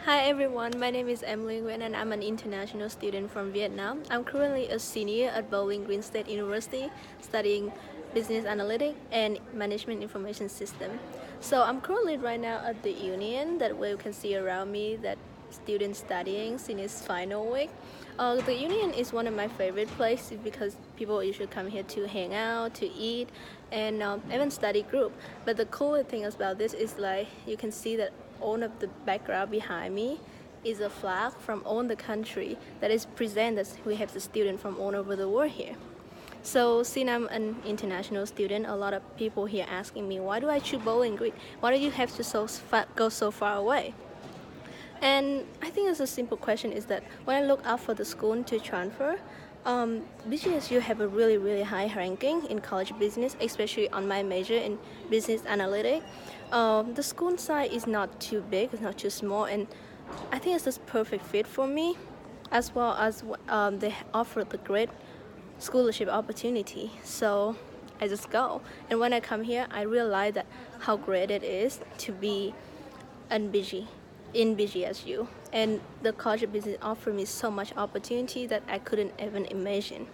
Hi everyone, my name is Emily Nguyen and I'm an international student from Vietnam. I'm currently a senior at Bowling Green State University studying business analytics and management information system. So I'm currently right now at the Union that way you can see around me that students studying since its final week. The Union is one of my favorite places because people usually come here to hang out, to eat, and even study group. But the cool thing about this is like you can see that all of the background behind me is a flag from all the country that is presented. We have the student from all over the world here. So since I'm an international student, a lot of people here asking me, why do I choose Bowling Green? Why do you have to go so far away? And I think it's a simple question is that when I look out for the school to transfer, BGSU have a really high ranking in college business, especially on my major in business analytics. The school size is not too big, it's not too small, and I think it's just perfect fit for me, as well as they offer the great scholarship opportunity. So I just go, and when I come here, I realize that how great it is to be and BG in BGSU. And the college business offered me so much opportunity that I couldn't even imagine.